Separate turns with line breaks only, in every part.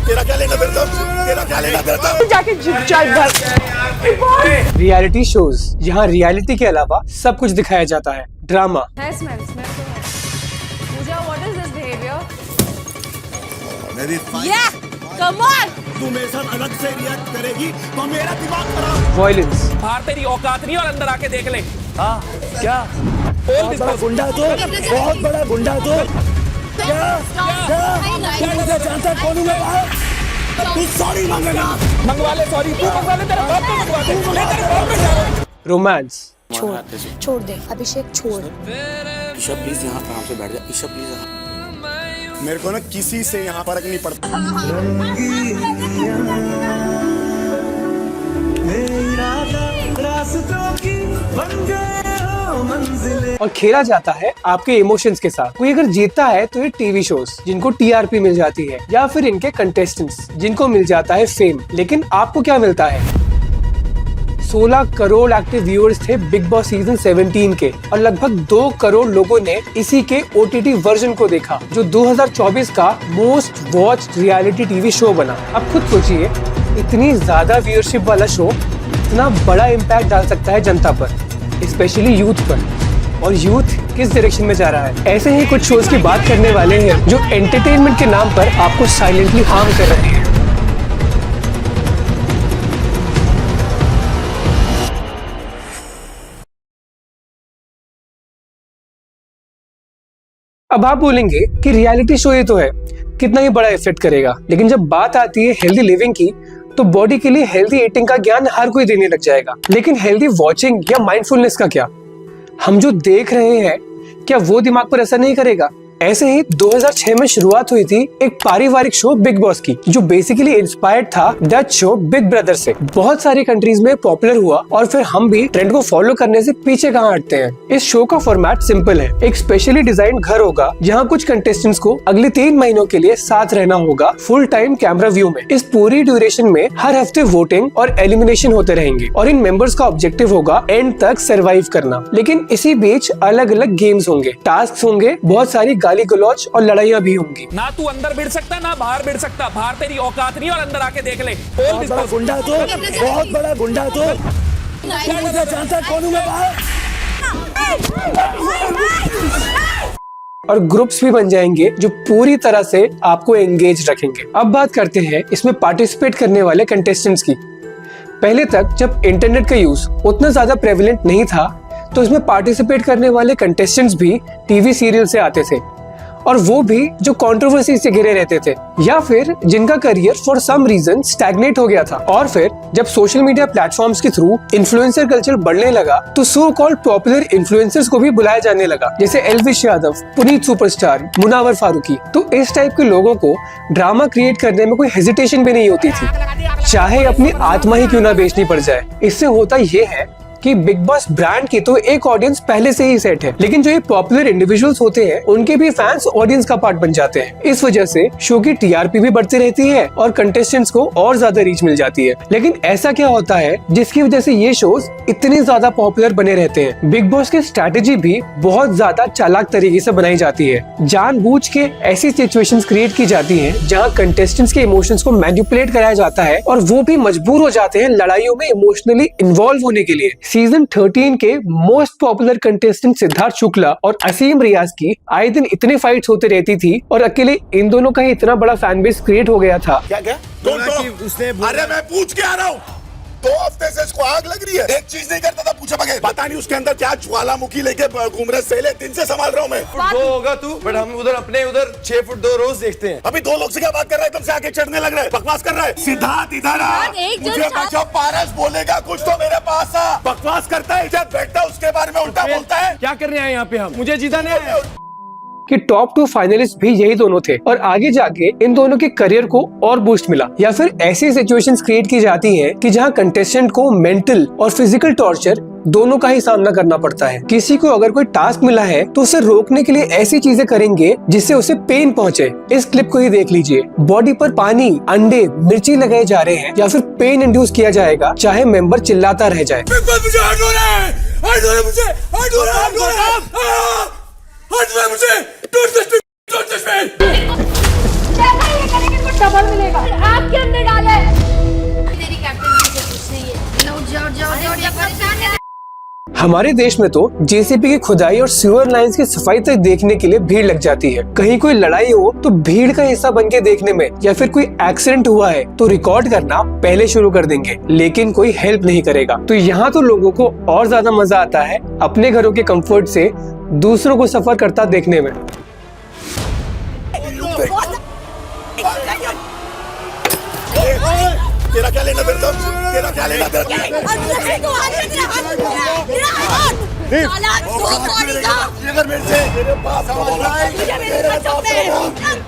तेरा क्या लेना तेरे तेरा क्या लेना तेरे
जाके रियलिटी शोज, यहाँ रियलिटी के अलावा सब कुछ दिखाया जाता है। ड्रामा,
स्मेल तो है। Pooja, what is this behaviour? Come on,
तू मेरे साथ अलग से रिएक्ट करेगी तो मेरा दिमाग खराब।
वायलेंस,
बाहर तेरी औकात नहीं और अंदर आके देख ले। हाँ क्या
बहुत बड़ा गुंडा तो, बहुत बड़ा गुंडा तो। क्या तू मुझे जानता कौन हूँ मैं? तू सॉरी मांगेगा।
मंगवा ले, सॉरी तू मंगवा ले, तेरे बाप को मंगवा दे। ले तेरे बाप में जा रहा हूँ।
रोमांस,
छोड़ दे अभिषेक, छोड़।
ईशा प्लीज यहाँ पर हमसे बैठ जा। ईशा प्लीज यहाँ। मेरे को ना किसी से यहाँ फर्क नहीं पड़ता।
और खेला जाता है आपके इमोशंस के साथ। कोई अगर जीतता है तो ये टीवी शोज जिनको टीआरपी मिल जाती है, या फिर इनके कंटेस्टेंट्स जिनको मिल जाता है फेम। लेकिन आपको क्या मिलता है? 16 करोड़ एक्टिव व्यूअर्स थे बिग बॉस सीजन 17 के, और लगभग 2 करोड़ लोगों ने इसी के ओटीटी वर्जन को देखा, जो 2024 का most watched reality TV show बना। अब खुद सोचिए, इतनी ज्यादा व्यूअरशिप वाला शो इतना बड़ा इम्पैक्ट डाल सकता है जनता पर, स्पेशली यूथ पर। और यूथ किस डायरेक्शन में जा रहा है? ऐसे ही कुछ शोज की बात करने वाले हैं जो एंटरटेनमेंट के नाम पर आपको साइलेंटली हार्म कर रहे हैं। अब आप बोलेंगे कि रियलिटी शो ये तो है, कितना ही बड़ा इफेक्ट करेगा। लेकिन जब बात आती है हेल्दी लिविंग की, तो बॉडी के लिए हेल्दी ईटिंग का ज्ञान हर कोई देने लग जाएगा। लेकिन हेल्दी वॉचिंग या माइंडफुलनेस का क्या? हम जो देख रहे हैं, क्या वो दिमाग पर असर नहीं करेगा? ऐसे ही 2006 में शुरुआत हुई थी एक पारिवारिक शो बिग बॉस की, जो बेसिकली इंस्पायर्ड था डच शो बिग ब्रदर से। बहुत सारी कंट्रीज में पॉपुलर हुआ, और फिर हम भी ट्रेंड को फॉलो करने से पीछे कहाँ हटते हैं। इस शो का फॉर्मेट सिंपल है। एक स्पेशली डिजाइन घर होगा, जहाँ कुछ कंटेस्टेंट्स को अगले 3 महीनों के लिए साथ रहना होगा, फुल टाइम कैमरा व्यू में। इस पूरी ड्यूरेशन में हर हफ्ते वोटिंग और एलिमिनेशन होते रहेंगे, और इन मेंबर्स का ऑब्जेक्टिव होगा एंड तक सर्वाइव करना। लेकिन इसी बीच अलग अलग गेम्स होंगे, टास्क होंगे, बहुत सारी गाली गलौज और लड़ाइयाँ भी होंगी।
ना तू अंदर भिड़ सकता ना बाहर भिड़ सकता। बाहर तेरी औकात नहीं और अंदर आके देख ले।
बहुत बड़ा गुंडा तो, बहुत बड़ा गुंडा तो। तू मुझे जानता कौन हूँ मैं?
और ग्रुप्स भी बन जाएंगे जो पूरी तरह से आपको एंगेज रखेंगे। अब बात करते हैं इसमें पार्टिसिपेट करने वाले कंटेस्टेंट्स की। पहले तक जब इंटरनेट का यूज उतना ज्यादा प्रेवलेंट नहीं था, तो इसमें पार्टिसिपेट करने वाले कंटेस्टेंट्स भी टीवी सीरियल से आते थे, और वो भी जो कंट्रोवर्सी से घिरे रहते थे, या फिर जिनका career for some reason stagnate हो गया था। और फिर जब सोशल मीडिया प्लेटफॉर्म्स के थ्रू इन्फ्लुएंसर कल्चर बढ़ने लगा, तो सो कॉल्ड पॉपुलर इन्फ्लुएंसर्स को भी बुलाया जाने लगा, जैसे एल्विश यादव, पुनीत सुपरस्टार, मुनावर फारूकी। तो इस टाइप के लोगों को ड्रामा क्रिएट करने में कोई हेजिटेशन भी नहीं होती थी, चाहे अपनी आत्मा ही क्यों ना बेचनी पड़ जाए। इससे होता ये है कि बिग बॉस ब्रांड की तो एक ऑडियंस पहले से ही सेट है, लेकिन जो ये पॉपुलर इंडिविजुअल्स होते हैं, उनके भी फैंस ऑडियंस का पार्ट बन जाते हैं। इस वजह से शो की टीआरपी भी बढ़ती रहती है, और कंटेस्टेंट्स को और ज्यादा रीच मिल जाती है। लेकिन ऐसा क्या होता है जिसकी वजह से ये शोज इतने ज्यादा पॉपुलर बने रहते हैं? बिग बॉस की स्ट्रैटेजी भी बहुत ज्यादा चालाक तरीके से बनाई जाती है। जानबूझ के ऐसी सिचुएशंस क्रिएट की जाती हैं जहां कंटेस्टेंट्स के इमोशंस को मैनिपुलेट कराया जाता है, और वो भी मजबूर हो जाते हैं लड़ाइयों में इमोशनली इन्वॉल्व होने के लिए। सीजन 13 के most popular contestant Siddharth Shukla और असीम रियाज की आए दिन इतने फाइट्स होते रहती थी, और अकेले इन दोनों का ही इतना बड़ा फैन बेस क्रिएट हो गया था।
क्या उसने अरे मैं पूछ के आ रहा हूँ। 2 हफ्ते से इसको आग लग रही है, एक चीज नहीं करता था पूछे बगैर। पता नहीं उसके अंदर क्या ज्वालामुखी लेके घूम रहे, सेले दिन से संभाल रहा हूँ मैं।
2 होगा तू, बट हम उधर 6 फुट 2 रोज देखते हैं।
अभी 2 लोग से क्या बात कर रहा है? तुमसे आके चढ़ने लग रहा है, बकवास कर रहा है। सिद्धार्थ इधर आ, मुझे बचाओ, पारस बोलेगा कुछ तो मेरे पास आ। बकवास करता है, जब बैठता उसके बारे में उल्टा बोलता है।
क्या करने आए यहाँ पे? हम मुझे जीताने आए
कि टॉप 2 फाइनलिस्ट भी यही दोनों थे, और आगे जाके इन दोनों के करियर को और बूस्ट मिला। या फिर ऐसी सिचुएशंस क्रिएट की जाती हैं कि जहां कंटेस्टेंट को मेंटल और फिजिकल टॉर्चर दोनों का ही सामना करना पड़ता है। किसी को अगर कोई टास्क मिला है, तो उसे रोकने के लिए ऐसी चीजें करेंगे जिससे उसे पेन पहुंचे। इस क्लिप को ही देख लीजिए। बॉडी पर पानी, अंडे, मिर्ची लगाए जा रहे हैं, या फिर पेन इंड्यूस किया जाएगा, चाहे मेंबर चिल्लाता रह जाए।
मुझे
इसका फल मिलेगा। आग के अंदर डाले।
तेरी कैप्टन से कुछ नहीं है। लो जाओ परेशान है।
हमारे देश में तो जेसीबी की खुदाई और सीवर लाइंस की सफाई तक देखने के लिए भीड़ लग जाती है। कहीं कोई लड़ाई हो तो भीड़ का हिस्सा बन के देखने में, या फिर कोई एक्सीडेंट हुआ है तो रिकॉर्ड करना पहले शुरू कर देंगे, लेकिन कोई हेल्प नहीं करेगा। तो यहाँ तो लोगों को और ज्यादा मजा आता है अपने घरों के कंफर्ट से दूसरों को सफर करता देखने में।
तेरा क्या लेना तेरे तेरा क्या लेना तेरे मेरे से तेरे पास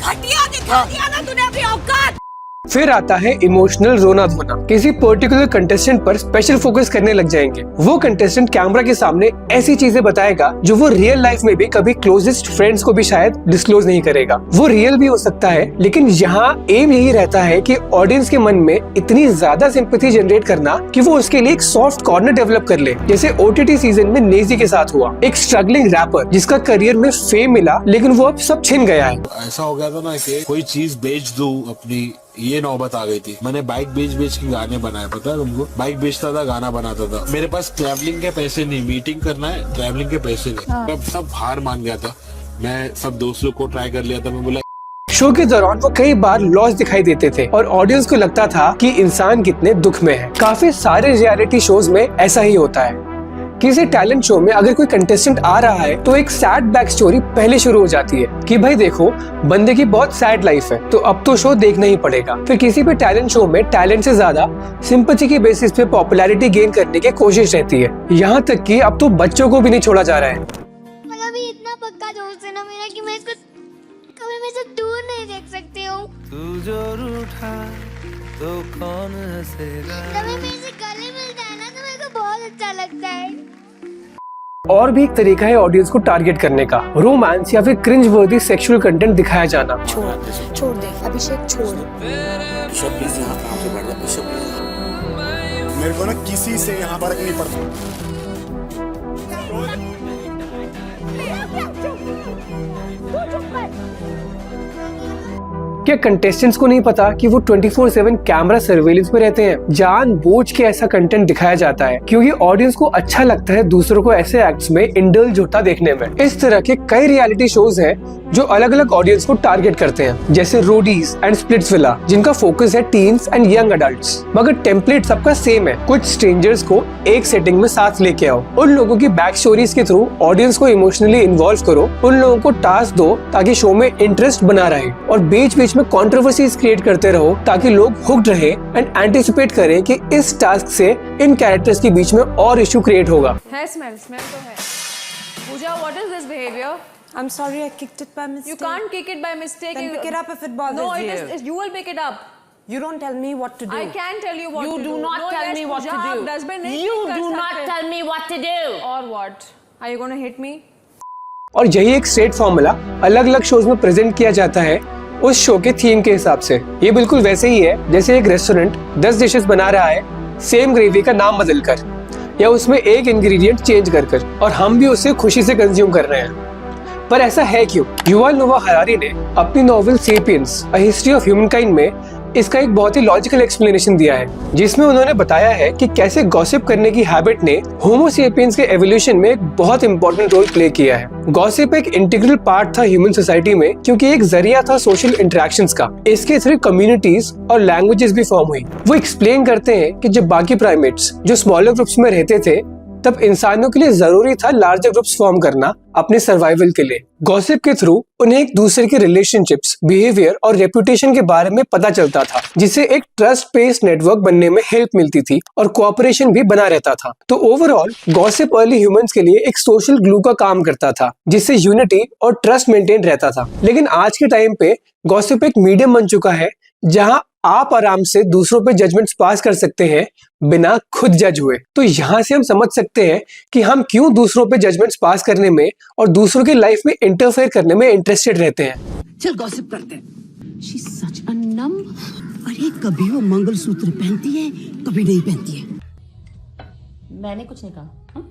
घटिया दिखा दिया ना तूने अपनी औकात।
फिर आता है इमोशनल रोना धोना। किसी पर्टिकुलर कंटेस्टेंट पर स्पेशल फोकस करने लग जाएंगे। वो कंटेस्टेंट कैमरा के सामने ऐसी चीजें बताएगा जो वो रियल लाइफ में भी कभी क्लोजेस्ट फ्रेंड्स को भी शायद डिस्क्लोज नहीं करेगा। वो रियल भी हो सकता है, लेकिन यहाँ एम यही रहता है कि ऑडियंस के मन में इतनी ज्यादा सिंपैथी जनरेट करना कि वो उसके लिए एक सॉफ्ट कॉर्नर डेवलप कर ले, जैसे OTT सीजन में नेजी के साथ हुआ। एक स्ट्रगलिंग रैपर जिसका करियर में फेम मिला, लेकिन वो अब सब छिन गया है।
ऐसा हो गया था ना कि कोई चीज बेच दूं अपनी, ये नौबत आ गई थी। मैंने बाइक बेच के गाने बनाए, पता है तुमको? बाइक बेचता था, गाना बनाता था। मेरे पास ट्रैवलिंग के पैसे नहीं, मीटिंग करना है, ट्रैवलिंग के पैसे नहीं। मैं सब हार मान गया था। मैं सब दोस्त लोग को ट्राई कर लिया था। मैं बोला
शो के दौरान वो कई बार लॉस दिखाई देते थे और ऑडियंस को लगता था कि इंसान कितने दुख में है। काफी सारे रियलिटी शोज में ऐसा ही होता है। किसी टैलेंट शो में अगर कोई कंटेस्टेंट आ रहा है तो एक सैड बैक स्टोरी पहले शुरू हो जाती है कि भाई देखो बंदे की बहुत सैड लाइफ है, तो अब तो शो देखना ही पड़ेगा। फिर किसी भी टैलेंट शो में टैलेंट से ज्यादा सिंपैथी के बेसिस पे पॉपुलैरिटी गेन करने की कोशिश रहती है। यहाँ तक कि अब तो बच्चों को भी नहीं छोड़ा जा रहा है।
मतलब ये इतना पक्का दोस्त है ना मेरा कि मैं इसको कभी मेरे से दूर नहीं देख सकती हूँ।
तू जो रूठा तो कौन हंसेगा।
कभी मेरे से गले मिलता है ना तो मेरे को बहुत अच्छा लगता है।
और भी एक तरीका है ऑडियंस को टारगेट करने का, रोमांस या फिर क्रिंज वर्दी सेक्सुअल कंटेंट दिखाया जाना।
छोड़ दे अभिषेक, छोड़।
मेरे को ना किसी से यहाँ फर्क नहीं पड़ता।
क्या कंटेस्टेंट्स को नहीं पता कि वो 24/7 कैमरा सर्वेलेंस में रहते हैं? जानबूझ के ऐसा कंटेंट दिखाया जाता है क्योंकि ऑडियंस को अच्छा लगता है दूसरों को ऐसे एक्ट्स में इंडल्ज होता देखने में। इस तरह के कई रियलिटी शोज हैं जो अलग अलग ऑडियंस को टारगेट करते हैं, जैसे रोडीज एंड स्प्लिट्सविला जिनका फोकस है टीन्स एंड यंग अडल्ट्स, मगर टेम्पलेट सबका सेम है। कुछ स्ट्रेंजर्स को एक सेटिंग में साथ लेके आओ, उन लोगों की बैक स्टोरीज के थ्रू ऑडियंस को इमोशनली इन्वॉल्व करो, उन लोगों को टास्क दो ताकि शो में इंटरेस्ट बना रहे, और बीच बीच में कंट्रोवर्सीज क्रिएट करते रहो ताकि लोग हुक्ड रहे एंड एंटिसिपेट करें कि इस टास्क से इन कैरेक्टर्स के बीच में और इशू क्रिएट होगा।
है स्मेल तो है। Pooja, what is this behavior?
I'm sorry, I kicked it by mistake.
You can't kick it by mistake.
Then pick it up if it bothers
no,
you.
No, you will pick it up.
You don't tell me what to do.
I can tell you what
you
to do.
You do not
no,
tell
yes,
me what
Pooja,
to do.
Dustbin नहीं
You
pick कर
do not
सकते।
tell me what to do.
Or what? Are you going to hit me?
और यही एक straight formula अलग अलग shows में present किया जाता है उस शो के थीम के हिसाब से। ये बिल्कुल वैसे ही है जैसे एक रेस्टोरेंट 10 डिशेस बना रहा है सेम ग्रेवी का नाम बदलकर या उसमें एक इंग्रेडिएंट चेंज कर, और हम भी उसे खुशी से कंज्यूम कर रहे हैं। पर ऐसा है क्यों? युval नोआ हरारी ने अपनी novel Sapiens a history of humankind में इसका एक बहुत ही लॉजिकल एक्सप्लेनेशन दिया है, जिसमें उन्होंने बताया है कि कैसे गॉसिप करने की हैबिट ने होमो सेपियंस के एवोल्यूशन में एक बहुत इंपॉर्टेंट रोल प्ले किया है। गॉसिप एक इंटीग्रल पार्ट था ह्यूमन सोसाइटी में क्योंकि एक जरिया था सोशल इंटरेक्शंस का। इसके थ्रू कम्युनिटीज और लैंग्वेजेस भी फॉर्म हुई। वो एक्सप्लेन करते हैं कि जब बाकी प्राइमेट्स जो स्मॉलर ग्रुप्स में रहते थे तब इंसानों के लिए जरूरी था लार्जर ग्रुप्स फॉर्म करना अपने सर्वाइवल के लिए। गॉसिप के थ्रू उन्हें एक दूसरे के रिलेशनशिप्स, बिहेवियर और रेपुटेशन के बारे में पता चलता था, जिससे एक ट्रस्ट बेस्ड नेटवर्क बनने में हेल्प मिलती थी और कोऑपरेशन भी बना रहता था। तो ओवरऑल गॉसिप अर्ली ह्यूमंस के लिए एक सोशल ग्लू का काम करता था, जिससे यूनिटी और ट्रस्ट मेंटेन रहता था। लेकिन आज के टाइम पे गॉसिप एक मीडियम बन चुका है जहां आप आराम से दूसरों पे जजमेंट्स पास कर सकते हैं बिना खुद जज हुए। तो यहाँ से हम समझ सकते हैं कि हम क्यों दूसरों पे जजमेंट्स पास करने में और दूसरों की लाइफ में इंटरफेयर करने में इंटरेस्टेड रहते हैं।
चल गॉसिप करते हैं। She's such a numb। अरे कभी वो मंगलसूत्र पहनती है, कभी नहीं पहनती है।
मैंने कुछ नहीं कहा।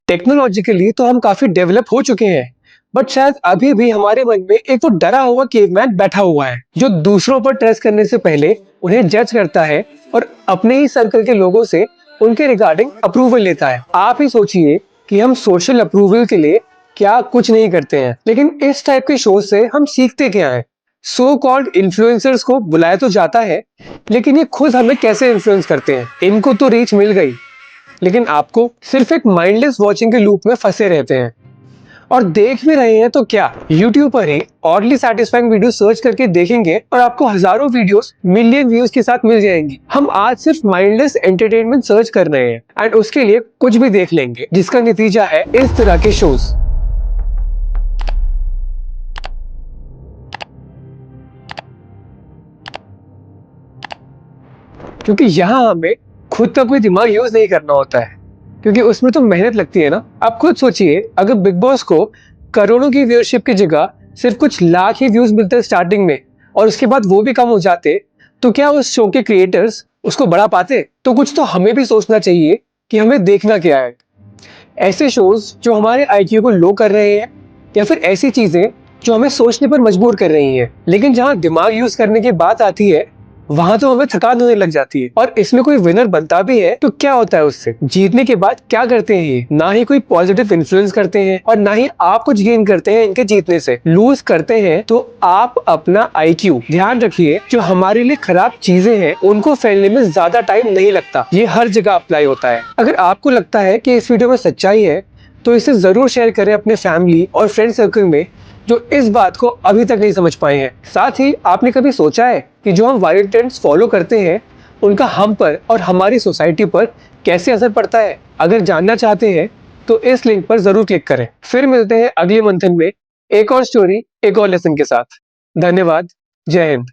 टेक्नोलॉजिकली तो हम काफी डेवलप हो चुके हैं, बट शायद अभी भी हमारे मन में एक वो डरा हुआ केवमैन बैठा हुआ है जो दूसरों पर ट्रस्ट करने से पहले उन्हें जज करता है और अपने ही सर्कल के लोगों से उनके रिगार्डिंग अप्रूवल लेता है। आप ही सोचिए कि हम सोशल अप्रूवल के लिए क्या कुछ नहीं करते हैं, लेकिन इस टाइप के शो से हम सीखते क्या है? सो कॉल्ड इन्फ्लुएंसर्स को बुलाया तो जाता है, लेकिन ये खुद हमें कैसे इन्फ्लुएंस करते हैं? इनको तो रीच मिल गई, लेकिन आपको सिर्फ एक माइंडलेस वॉचिंग के लूप में फंसे रहते हैं। और देख भी रहे हैं तो क्या, YouTube पर ही ऑडली सैटिस्फाइंग वीडियो सर्च करके देखेंगे और आपको हजारों वीडियोस मिलियन व्यूज के साथ मिल जाएंगी। हम आज सिर्फ माइंडलेस एंटरटेनमेंट सर्च कर रहे हैं एंड उसके लिए कुछ भी देख लेंगे, जिसका नतीजा है इस तरह के शोज। क्योंकि यहाँ हमें खुद का कोई दिमाग यूज नहीं करना होता है, क्योंकि उसमें तो मेहनत लगती है ना। आप खुद सोचिए, अगर बिग बॉस को करोड़ों की व्यूअरशिप की जगह सिर्फ कुछ लाख ही व्यूज मिलते स्टार्टिंग में और उसके बाद वो भी कम हो जाते, तो क्या उस शो के क्रिएटर्स उसको बढ़ा पाते? तो कुछ तो हमें भी सोचना चाहिए कि हमें देखना क्या है। ऐसे शोज जो हमारे IQ को लो कर रहे हैं, या फिर ऐसी चीजें जो हमें सोचने पर मजबूर कर रही हैं। लेकिन जहाँ दिमाग यूज करने की बात आती है, वहां तो हमें थकान होने लग जाती है। और इसमें कोई विनर बनता भी है तो क्या होता है उससे? जीतने के बाद क्या करते हैं ये? ना ही कोई पॉजिटिव इन्फ्लुएंस करते हैं और ना ही आप कुछ गेन करते हैं इनके जीतने से। लूज करते हैं तो आप अपना IQ। ध्यान रखिए, जो हमारे लिए खराब चीजें हैं उनको फैलने में ज्यादा टाइम नहीं लगता। ये हर जगह अप्लाई होता है। अगर आपको लगता है कि इस वीडियो में सच्चाई है तो इसे जरूर शेयर करें अपने फैमिली और फ्रेंड सर्कल में जो इस बात को अभी तक नहीं समझ पाए हैं। साथ ही आपने कभी सोचा है कि जो हम वायरल ट्रेंड्स फॉलो करते हैं उनका हम पर और हमारी सोसाइटी पर कैसे असर पड़ता है? अगर जानना चाहते हैं तो इस लिंक पर जरूर क्लिक करें। फिर मिलते हैं अगले मंथन में एक और स्टोरी, एक और लेसन के साथ। धन्यवाद। जय हिंद।